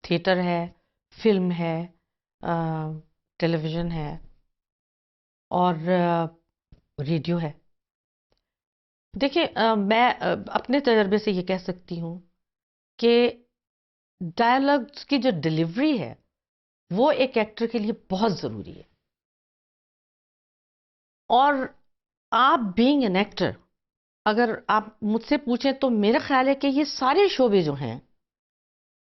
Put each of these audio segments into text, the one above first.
Theatre ہے، film ہے، ٹیلی vision ہے اور ریڈیو ہے. دیکھیں میں اپنے تجربے سے یہ کہہ سکتی ہوں کہ ڈائلاگز کی جو ڈیلیوری ہے وہ ایک ایکٹر کے لیے بہت ضروری ہے. اور آپ بینگ این ایکٹر، اگر آپ مجھ سے پوچھیں تو میرا خیال ہے کہ یہ سارے شعبے جو ہیں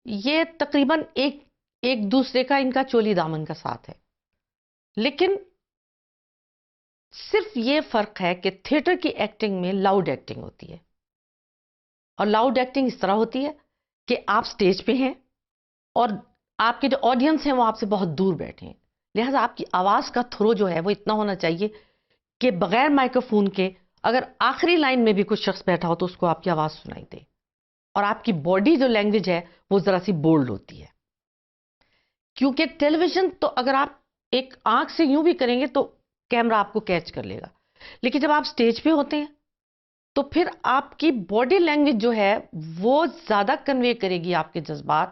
یہ تقریباً ایک دوسرے کا ان کا چولی دامن کا ساتھ ہے. لیکن صرف یہ فرق ہے کہ تھیٹر کی ایکٹنگ میں لاؤڈ ایکٹنگ ہوتی ہے، اور لاؤڈ ایکٹنگ اس طرح ہوتی ہے کہ آپ سٹیج پہ ہیں اور آپ کے جو آڈینس ہیں وہ آپ سے بہت دور بیٹھے ہیں، لہٰذا آپ کی آواز کا تھرو جو ہے وہ اتنا ہونا چاہیے کہ بغیر مائکروفون کے اگر آخری لائن میں بھی کچھ شخص بیٹھا ہو تو اس کو آپ کی آواز سنائی دے. اور آپ کی باڈی جو لینگویج ہے وہ ذرا سی بولڈ ہوتی ہے، کیونکہ ٹیلی ویژن تو اگر آپ ایک آنکھ سے یوں بھی کریں گے تو کیمرہ آپ کو کیچ کر لے گا، لیکن جب آپ سٹیج پہ ہوتے ہیں تو پھر آپ کی باڈی لینگویج جو ہے وہ زیادہ کنوے کرے گی آپ کے جذبات،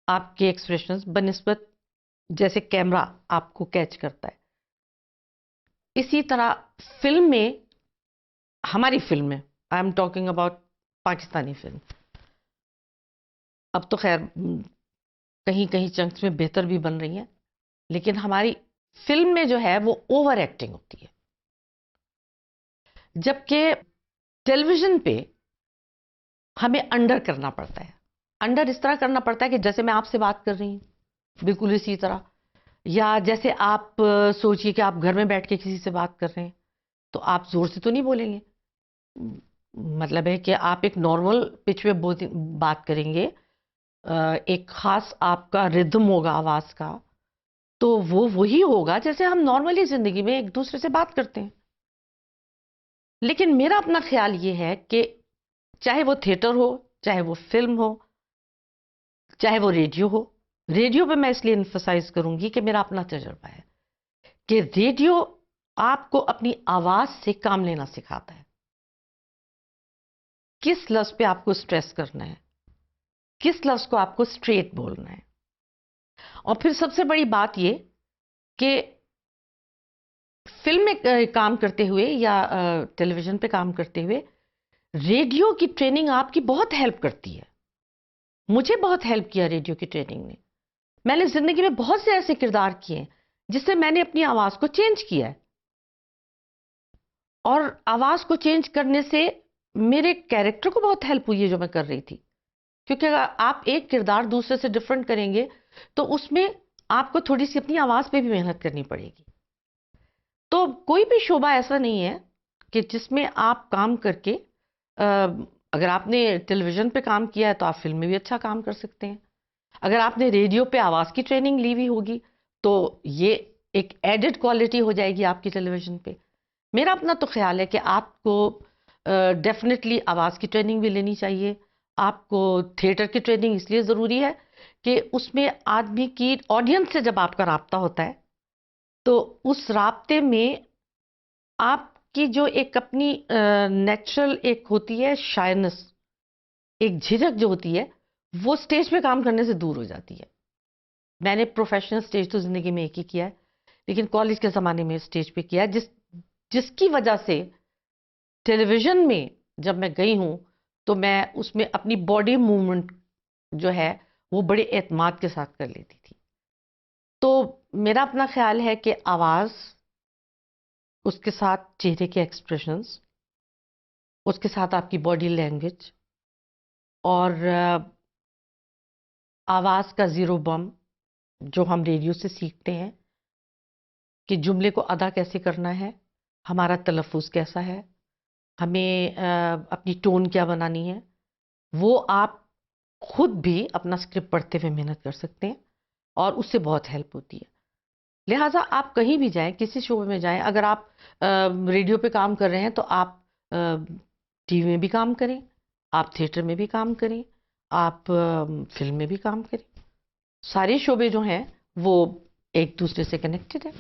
آپ کے ایکسپریشنز بنسبت جیسے کیمرہ آپ کو کیچ کرتا ہے. اسی طرح فلم میں، ہماری فلم میں، I am talking about Pakistani film, اب تو خیر کہیں کہیں چنکس میں بہتر بھی بن رہی ہیں، لیکن ہماری فلم میں جو ہے وہ اوور ایکٹنگ ہوتی ہے. جبکہ ٹیلی ویژن پہ ہمیں انڈر کرنا پڑتا ہے. انڈر اس طرح کرنا پڑتا ہے کہ جیسے میں آپ سے بات کر رہی ہوں بالکل اسی طرح، یا جیسے آپ سوچئے کہ آپ گھر میں بیٹھ کے کسی سے بات کر رہے ہیں تو آپ زور سے تو نہیں بولیں گے، مطلب ہے کہ آپ ایک نارمل پچ پہ بات کریں گے، ایک خاص آپ کا ردم ہوگا آواز کا، تو وہ وہی ہوگا جیسے ہم نارملی زندگی میں ایک دوسرے سے بات کرتے ہیں. لیکن میرا اپنا خیال یہ ہے کہ چاہے وہ تھیٹر ہو، چاہے وہ فلم ہو، چاہے وہ ریڈیو ہو، ریڈیو پہ میں اس لیے انفسائز کروں گی کہ میرا اپنا تجربہ ہے کہ ریڈیو آپ کو اپنی آواز سے کام لینا سکھاتا ہے. کس لفظ پہ آپ کو سٹریس کرنا ہے، کس لفظ کو آپ کو سٹریٹ بولنا ہے. اور پھر سب سے بڑی بات یہ کہ فلم میں کام کرتے ہوئے یا ٹیلی ویژن پہ کام کرتے ہوئے ریڈیو کی ٹریننگ آپ کی بہت ہیلپ کرتی ہے. مجھے بہت ہیلپ کیا ریڈیو کی ٹریننگ نے. میں نے زندگی میں بہت سے ایسے کردار کیے ہیں جس سے میں نے اپنی آواز کو چینج کیا ہے، اور آواز کو چینج کرنے سے میرے کیریکٹر کو بہت ہیلپ ہوئی ہے جو میں کر رہی تھی. کیونکہ اگر آپ ایک کردار دوسرے سے ڈیفرنٹ کریں گے تو اس میں آپ کو تھوڑی سی اپنی آواز پہ بھی محنت کرنی پڑے گی. تو کوئی بھی شعبہ ایسا نہیں ہے کہ جس میں آپ کام کر کے اگر آپ نے ٹیلی ویژن پہ کام کیا ہے تو آپ فلم میں بھی اچھا کام کر سکتے ہیں. اگر آپ نے ریڈیو پہ آواز کی ٹریننگ لی ہوئی ہوگی تو یہ ایک ایڈڈ کوالٹی ہو جائے گی آپ کی ٹیلی ویژن پہ. میرا اپنا تو خیال ہے کہ آپ کو ڈیفینیٹلی آواز کی ٹریننگ بھی لینی چاہیے. آپ کو تھیٹر کی ٹریننگ اس لیے ضروری ہے کہ اس میں آدمی کی آڈینس سے جب آپ کا رابطہ ہوتا ہے تو اس رابطے میں آپ کی جو ایک اپنی نیچرل ایک ہوتی ہے شائنس، ایک جھجک جو ہوتی ہے وہ سٹیج پہ کام کرنے سے دور ہو جاتی ہے. میں نے پروفیشنل سٹیج تو زندگی میں ایک ہی کیا ہے، لیکن کالج کے زمانے میں سٹیج پہ کیا ہے، جس کی وجہ سے ٹیلی ویژن میں جب میں گئی ہوں تو میں اس میں اپنی باڈی موومنٹ جو ہے وہ بڑے اعتماد کے ساتھ کر لیتی تھی. تو میرا اپنا خیال ہے کہ آواز، اس کے ساتھ چہرے کے ایکسپریشنز، اس کے ساتھ آپ کی باڈی لینگویج، اور آواز کا زیرو بم جو ہم ریڈیو سے سیکھتے ہیں کہ جملے کو ادا کیسے کرنا ہے، ہمارا تلفظ کیسا ہے، ہمیں اپنی ٹون کیا بنانی ہے، وہ آپ خود بھی اپنا اسکرپٹ پڑھتے ہوئے محنت کر سکتے ہیں اور اس سے بہت ہیلپ ہوتی ہے. لہٰذا آپ کہیں بھی جائیں، کسی شعبے میں جائیں، اگر آپ ریڈیو پہ کام کر رہے ہیں تو آپ ٹی وی میں بھی کام کریں، آپ تھیٹر میں بھی کام کریں، آپ فلم میں بھی کام کریں. سارے شعبے جو ہیں وہ ایک دوسرے سے کنیکٹڈ ہیں.